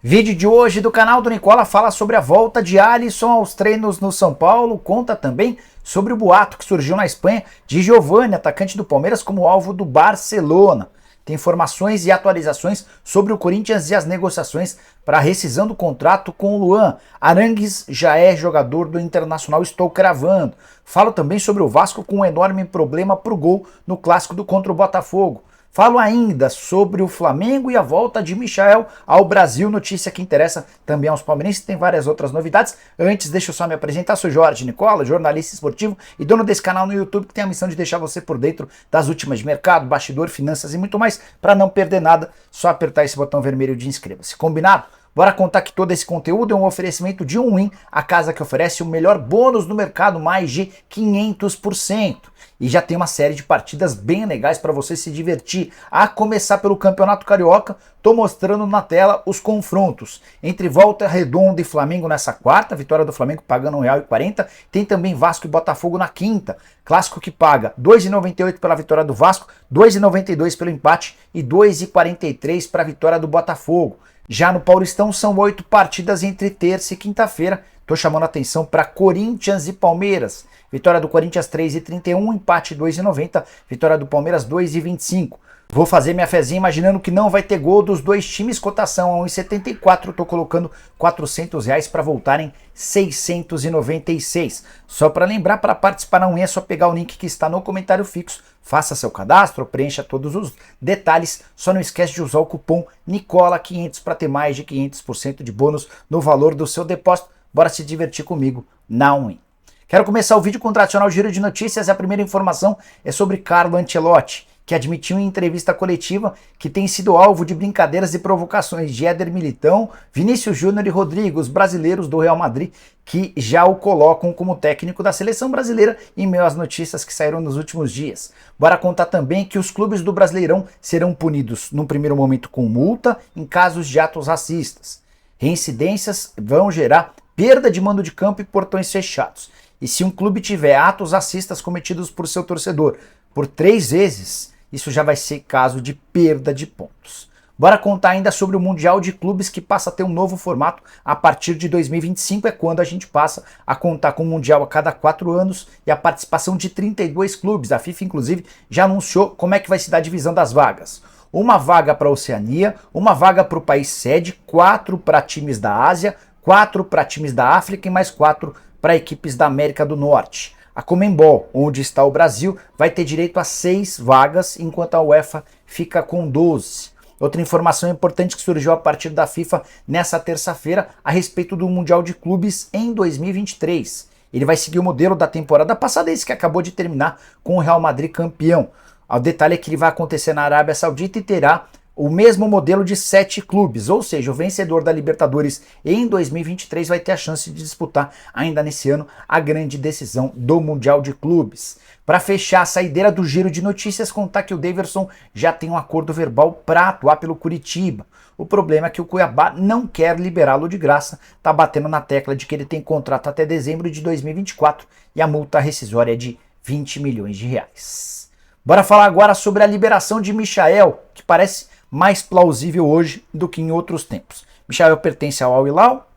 Vídeo de hoje do canal do Nicola fala sobre a volta de Alisson aos treinos no São Paulo, conta também sobre o boato que surgiu na Espanha de Giovani, atacante do Palmeiras, como alvo do Barcelona. Tem informações e atualizações sobre o Corinthians e as negociações para a rescisão do contrato com o Luan. Arangues já é jogador do Internacional, estou cravando. Falo também sobre o Vasco com um enorme problema para o gol no clássico contra o Botafogo. Falo ainda sobre o Flamengo e a volta de Michael ao Brasil, notícia que interessa também aos palmeirenses, tem várias outras novidades. Antes, deixa eu só me apresentar, sou Jorge Nicola, jornalista esportivo e dono desse canal no YouTube que tem a missão de deixar você por dentro das últimas de mercado, bastidor, finanças e muito mais. Para não perder nada, só apertar esse botão vermelho de inscreva-se. Combinado? Bora contar que todo esse conteúdo é um oferecimento de Win, a casa que oferece o melhor bônus do mercado, mais de 500%. E já tem uma série de partidas bem legais para você se divertir. A começar pelo Campeonato Carioca, tô mostrando na tela os confrontos entre Volta Redonda e Flamengo nessa quarta, vitória do Flamengo pagando R$ 1,40. Tem também Vasco e Botafogo na quinta, clássico que paga R$ 2,98 pela vitória do Vasco, R$ 2,92 pelo empate e R$ 2,43 para a vitória do Botafogo. Já no Paulistão são 8 partidas entre terça e quinta-feira. Tô chamando a atenção para Corinthians e Palmeiras. Vitória do Corinthians 3,31, empate 2,90, vitória do Palmeiras 2,25. Vou fazer minha fezinha imaginando que não vai ter gol dos dois times, cotação a 1,74, tô colocando R$400 para voltarem 696. Só para lembrar, para participar não é só pegar o link que está no comentário fixo, faça seu cadastro, preencha todos os detalhes, só não esquece de usar o cupom NICOLA500 para ter mais de 500% de bônus no valor do seu depósito. Bora se divertir comigo na Win. Quero começar o vídeo com o tradicional giro de notícias. A primeira informação é sobre Carlo Ancelotti, que admitiu em entrevista coletiva que tem sido alvo de brincadeiras e provocações de Éder Militão, Vinícius Júnior e Rodrigo, os brasileiros do Real Madrid, que já o colocam como técnico da seleção brasileira em meio às notícias que saíram nos últimos dias. Bora contar também que os clubes do Brasileirão serão punidos num primeiro momento com multa em casos de atos racistas. Reincidências vão gerar perda de mando de campo e portões fechados. E se um clube tiver atos racistas cometidos por seu torcedor por 3 vezes, isso já vai ser caso de perda de pontos. Bora contar ainda sobre o Mundial de Clubes, que passa a ter um novo formato a partir de 2025, é quando a gente passa a contar com o Mundial a cada 4 anos e a participação de 32 clubes. A FIFA, inclusive, já anunciou como é que vai se dar a divisão das vagas. Uma vaga para a Oceania, uma vaga para o país sede, 4 para times da Ásia, 4 para times da África e mais 4 para equipes da América do Norte. A Conmebol, onde está o Brasil, vai ter direito a 6 vagas, enquanto a UEFA fica com 12. Outra informação importante que surgiu a partir da FIFA nessa terça-feira a respeito do Mundial de Clubes em 2023. Ele vai seguir o modelo da temporada passada, esse que acabou de terminar com o Real Madrid campeão. O detalhe é que ele vai acontecer na Arábia Saudita e terá o mesmo modelo de 7 clubes, ou seja, o vencedor da Libertadores em 2023 vai ter a chance de disputar ainda nesse ano a grande decisão do Mundial de Clubes. Para fechar a saideira do giro de notícias, contar que o Daverson já tem um acordo verbal para atuar pelo Curitiba. O problema é que o Cuiabá não quer liberá-lo de graça, tá batendo na tecla de que ele tem contrato até dezembro de 2024 e a multa rescisória é de R$20 milhões. Bora falar agora sobre a liberação de Michael, que parece mais plausível hoje do que em outros tempos. Michael pertence ao Al Hilal,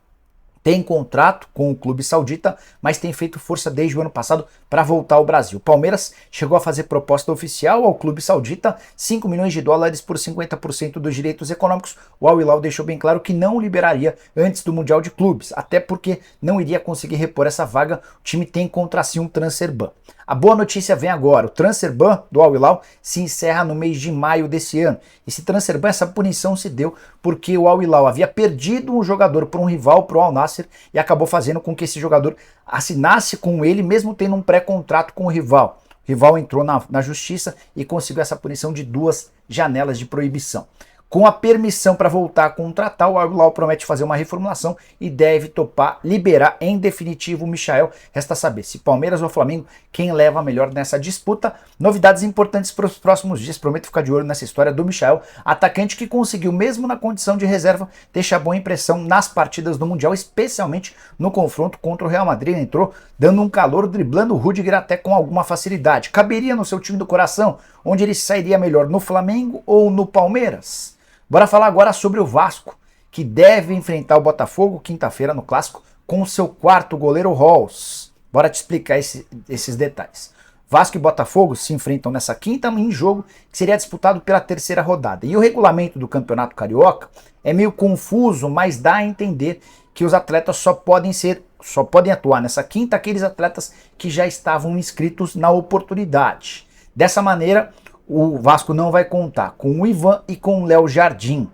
tem contrato com o clube saudita, mas tem feito força desde o ano passado para voltar ao Brasil. O Palmeiras chegou a fazer proposta oficial ao clube saudita, $5 milhões por 50% dos direitos econômicos. O Al Hilal deixou bem claro que não liberaria antes do Mundial de Clubes, até porque não iria conseguir repor essa vaga. O time tem contra si um transfer ban. A boa notícia vem agora, o transfer ban do Al Hilal se encerra no mês de maio desse ano. Esse transfer ban, essa punição se deu porque o Al Hilal havia perdido um jogador para um rival, para o Al Nassr, e acabou fazendo com que esse jogador assinasse com ele, mesmo tendo um pré-contrato com o rival. O rival entrou na justiça e conseguiu essa punição de 2 janelas de proibição. Com a permissão para voltar a contratar, o Al Hilal promete fazer uma reformulação e deve topar liberar em definitivo o Michael. Resta saber se Palmeiras ou Flamengo, quem leva melhor nessa disputa. Novidades importantes para os próximos dias. Prometo ficar de olho nessa história do Michael, atacante que conseguiu, mesmo na condição de reserva, deixar boa impressão nas partidas do Mundial, especialmente no confronto contra o Real Madrid. Ele entrou dando um calor, driblando o Rudiger até com alguma facilidade. Caberia no seu time do coração, onde ele sairia melhor, no Flamengo ou no Palmeiras? Bora falar agora sobre o Vasco, que deve enfrentar o Botafogo quinta-feira no Clássico com o seu quarto goleiro Halls. Bora te explicar esses detalhes. Vasco e Botafogo se enfrentam nessa quinta em jogo que seria disputado pela terceira rodada. E o regulamento do Campeonato Carioca é meio confuso, mas dá a entender que os atletas só podem atuar nessa quinta aqueles atletas que já estavam inscritos na oportunidade. Dessa maneira, o Vasco não vai contar com o Ivan e com o Léo Jardim.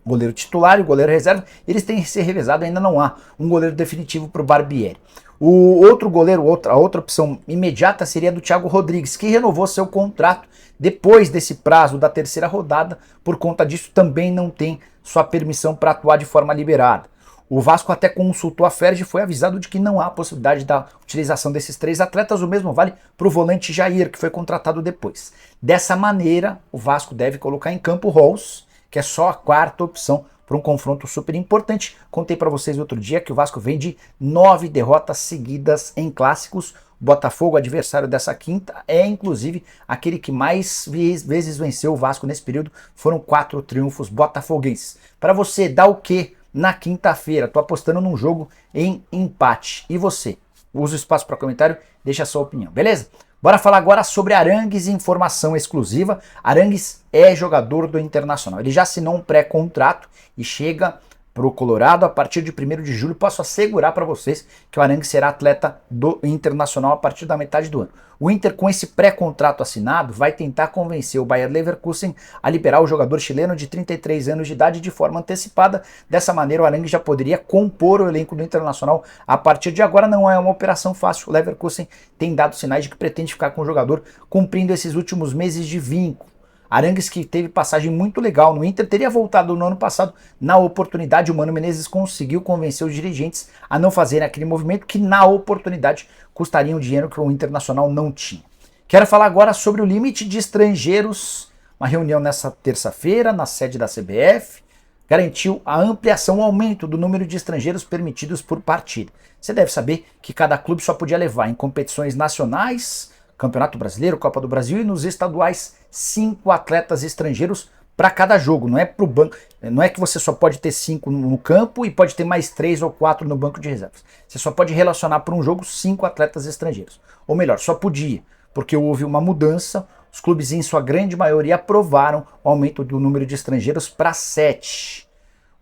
O goleiro titular e o goleiro reserva, eles têm que ser revezados, ainda não há um goleiro definitivo para o Barbieri. O outro goleiro, a outra opção imediata seria do Thiago Rodrigues, que renovou seu contrato depois desse prazo da terceira rodada, por conta disso também não tem sua permissão para atuar de forma liberada. O Vasco até consultou a Ferj e foi avisado de que não há possibilidade da utilização desses três atletas, o mesmo vale para o volante Jair, que foi contratado depois. Dessa maneira, o Vasco deve colocar em campo Halls, que é só a quarta opção para um confronto super importante. Contei para vocês outro dia que o Vasco vem de 9 derrotas seguidas em clássicos. O Botafogo, adversário dessa quinta, é inclusive aquele que mais vezes venceu o Vasco nesse período. Foram 4 triunfos botafoguenses. Para você, dá o quê na quinta-feira? Tô apostando num jogo em empate. E você? Usa o espaço para comentário, deixa a sua opinião, beleza? Bora falar agora sobre Arangues, informação exclusiva. Arangues é jogador do Internacional. Ele já assinou um pré-contrato e chega para o Colorado a partir de 1º de julho. Posso assegurar para vocês que o Arangues será atleta do Internacional a partir da metade do ano. O Inter, com esse pré-contrato assinado, vai tentar convencer o Bayer Leverkusen a liberar o jogador chileno de 33 anos de idade de forma antecipada. Dessa maneira, o Arangues já poderia compor o elenco do Internacional a partir de agora. Não é uma operação fácil. O Leverkusen tem dado sinais de que pretende ficar com o jogador cumprindo esses últimos meses de vínculo. Arangues, que teve passagem muito legal no Inter, teria voltado no ano passado. Na oportunidade, o Mano Menezes conseguiu convencer os dirigentes a não fazerem aquele movimento que na oportunidade custaria um dinheiro que o Internacional não tinha. Quero falar agora sobre o limite de estrangeiros. Uma reunião nessa terça-feira na sede da CBF garantiu a ampliação, o aumento do número de estrangeiros permitidos por partida. Você deve saber que cada clube só podia levar em competições nacionais, Campeonato Brasileiro, Copa do Brasil, e nos estaduais 5 atletas estrangeiros para cada jogo. Não é pro banco, não é que você só pode ter 5 no campo e pode ter mais 3 ou 4 no banco de reservas. Você só pode relacionar para um jogo 5 atletas estrangeiros. Ou melhor, só podia, porque houve uma mudança. Os clubes, em sua grande maioria, aprovaram o aumento do número de estrangeiros para 7.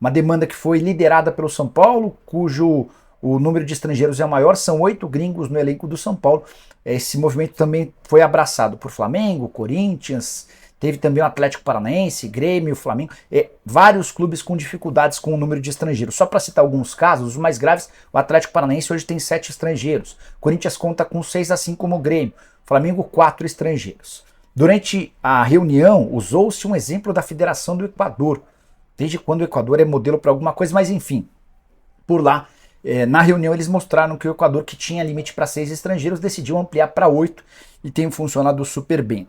Uma demanda que foi liderada pelo São Paulo, cujo o número de estrangeiros é o maior, são 8 gringos no elenco do São Paulo. Esse movimento também foi abraçado por Flamengo, Corinthians, teve também o Atlético Paranaense, Grêmio, Flamengo, vários clubes com dificuldades com o número de estrangeiros. Só para citar alguns casos, os mais graves, o Atlético Paranaense hoje tem 7 estrangeiros, Corinthians conta com 6, assim como o Grêmio, Flamengo 4 estrangeiros. Durante a reunião, usou-se um exemplo da Federação do Equador. Desde quando o Equador é modelo para alguma coisa, mas enfim, por lá, na reunião eles mostraram que o Equador, que tinha limite para 6 estrangeiros, decidiu ampliar para 8 e tem funcionado super bem.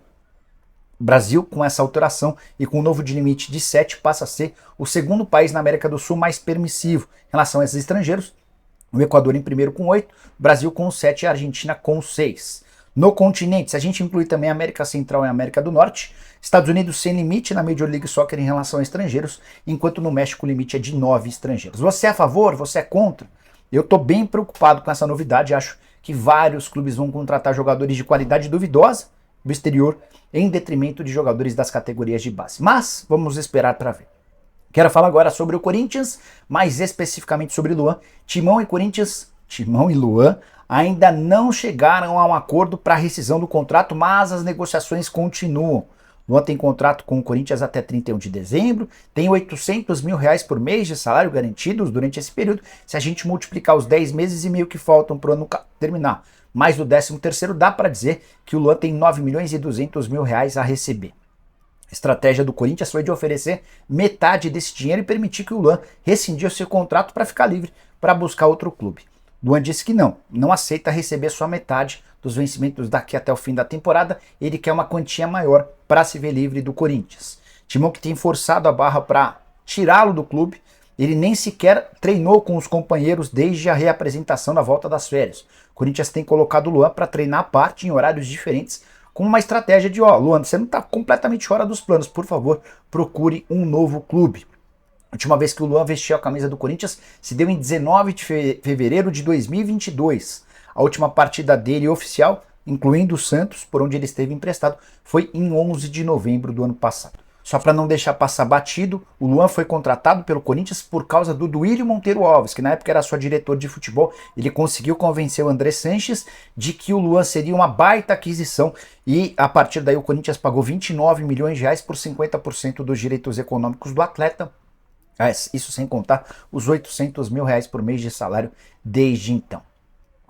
O Brasil, com essa alteração e com o novo de limite de 7, passa a ser o segundo país na América do Sul mais permissivo em relação a esses estrangeiros. O Equador em primeiro com 8, o Brasil com 7 e a Argentina com 6. No continente, se a gente incluir também a América Central e a América do Norte, Estados Unidos sem limite na Major League Soccer em relação a estrangeiros, enquanto no México o limite é de 9 estrangeiros. Você é a favor? Você é contra? Eu estou bem preocupado com essa novidade. Acho que vários clubes vão contratar jogadores de qualidade duvidosa do exterior em detrimento de jogadores das categorias de base. Mas vamos esperar para ver. Quero falar agora sobre o Corinthians, mais especificamente sobre Luan. Timão e Luan ainda não chegaram a um acordo para a rescisão do contrato, mas as negociações continuam. Luan tem contrato com o Corinthians até 31 de dezembro, tem R$800 mil por mês de salário garantidos durante esse período. Se a gente multiplicar os 10 meses e meio que faltam para o ano terminar, mais do 13º, dá para dizer que o Luan tem R$9.200.000 a receber. A estratégia do Corinthians foi de oferecer metade desse dinheiro e permitir que o Luan rescindisse seu contrato para ficar livre para buscar outro clube. Luan disse que não aceita receber só metade dos vencimentos daqui até o fim da temporada. Ele quer uma quantia maior para se ver livre do Corinthians. Timão, que tem forçado a barra para tirá-lo do clube, ele nem sequer treinou com os companheiros desde a reapresentação da volta das férias. O Corinthians tem colocado o Luan para treinar à parte em horários diferentes, com uma estratégia de, Luan, você não está completamente fora dos planos, por favor, procure um novo clube. A última vez que o Luan vestiu a camisa do Corinthians se deu em 19 de fevereiro de 2022. A última partida dele oficial, incluindo o Santos, por onde ele esteve emprestado, foi em 11 de novembro do ano passado. Só para não deixar passar batido, o Luan foi contratado pelo Corinthians por causa do Duílio Monteiro Alves, que na época era só diretor de futebol. Ele conseguiu convencer o André Sanches de que o Luan seria uma baita aquisição e a partir daí o Corinthians pagou 29 milhões de reais por 50% dos direitos econômicos do atleta. Isso sem contar os 800 mil reais por mês de salário desde então.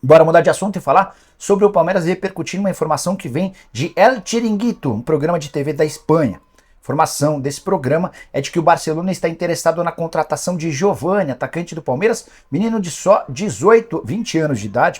Bora mudar de assunto e falar sobre o Palmeiras repercutindo uma informação que vem de El Chiringuito, um programa de TV da Espanha. A informação desse programa é de que o Barcelona está interessado na contratação de Giovani, atacante do Palmeiras, menino de só 20 anos de idade,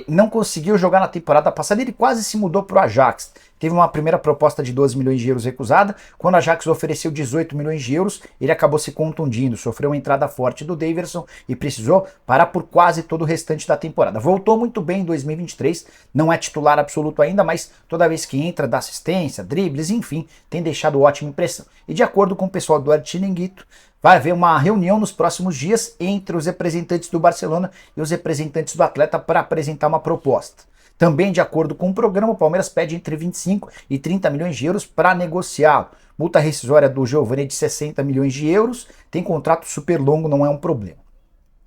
não conseguiu jogar na temporada passada, ele quase se mudou para o Ajax. Teve uma primeira proposta de 12 milhões de euros recusada, quando o Ajax ofereceu 18 milhões de euros, ele acabou se contundindo, sofreu uma entrada forte do Daverson e precisou parar por quase todo o restante da temporada. Voltou muito bem em 2023, não é titular absoluto ainda, mas toda vez que entra dá assistência, dribles, enfim, tem deixado ótima impressão. E de acordo com o pessoal do El Chiringuito, vai haver uma reunião nos próximos dias entre os representantes do Barcelona e os representantes do atleta para apresentar uma proposta. Também, de acordo com o programa, o Palmeiras pede entre 25 e 30 milhões de euros para negociá-lo. Multa rescisória do Giovani é de 60 milhões de euros, tem contrato super longo, não é um problema.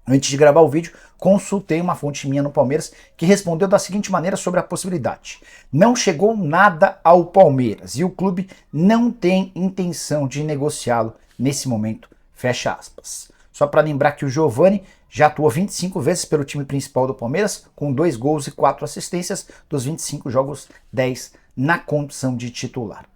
Antes de gravar o vídeo, consultei uma fonte minha no Palmeiras que respondeu da seguinte maneira sobre a possibilidade. Não chegou nada ao Palmeiras e o clube não tem intenção de negociá-lo nesse momento. Fecha aspas. Só para lembrar que o Giovani já atuou 25 vezes pelo time principal do Palmeiras, com 2 gols e 4 assistências, dos 25 jogos, 10 na condição de titular.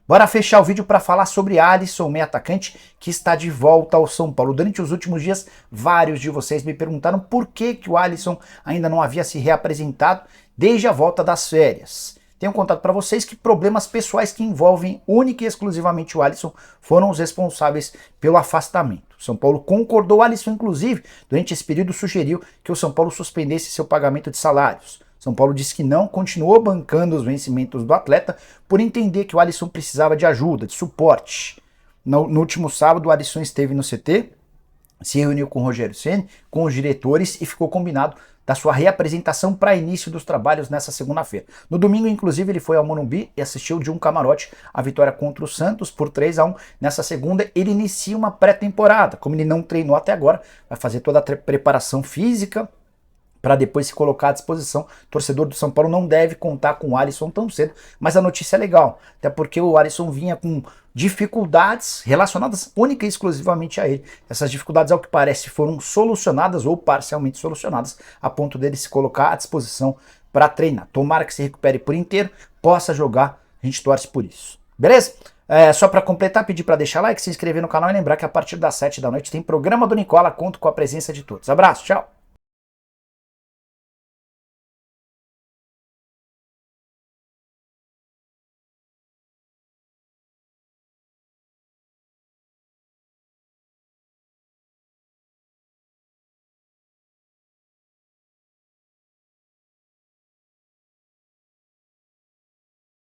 Bora fechar o vídeo para falar sobre Alisson, meio atacante, que está de volta ao São Paulo. Durante os últimos dias, vários de vocês me perguntaram por que o Alisson ainda não havia se reapresentado desde a volta das férias. Tenho contado para vocês que problemas pessoais que envolvem única e exclusivamente o Alisson foram os responsáveis pelo afastamento. O São Paulo concordou, o Alisson inclusive, durante esse período sugeriu que o São Paulo suspendesse seu pagamento de salários. São Paulo disse que não, continuou bancando os vencimentos do atleta por entender que o Alisson precisava de ajuda, de suporte. No último sábado, o Alisson esteve no CT, se reuniu com o Rogério Ceni, com os diretores e ficou combinado da sua reapresentação para início dos trabalhos nessa segunda-feira. No domingo, inclusive, ele foi ao Morumbi e assistiu de um camarote a vitória contra o Santos por 3-1. Nessa segunda, ele inicia uma pré-temporada. Como ele não treinou até agora, vai fazer toda a preparação física para depois se colocar à disposição. O torcedor do São Paulo não deve contar com o Alisson tão cedo, mas a notícia é legal, até porque o Alisson vinha com dificuldades relacionadas única e exclusivamente a ele. Essas dificuldades, ao que parece, foram solucionadas ou parcialmente solucionadas, a ponto dele se colocar à disposição para treinar. Tomara que se recupere por inteiro, possa jogar, a gente torce por isso. Beleza? Só para completar, pedir para deixar like, se inscrever no canal e lembrar que a partir das 7 da noite tem programa do Nicola, conto com a presença de todos. Abraço, tchau!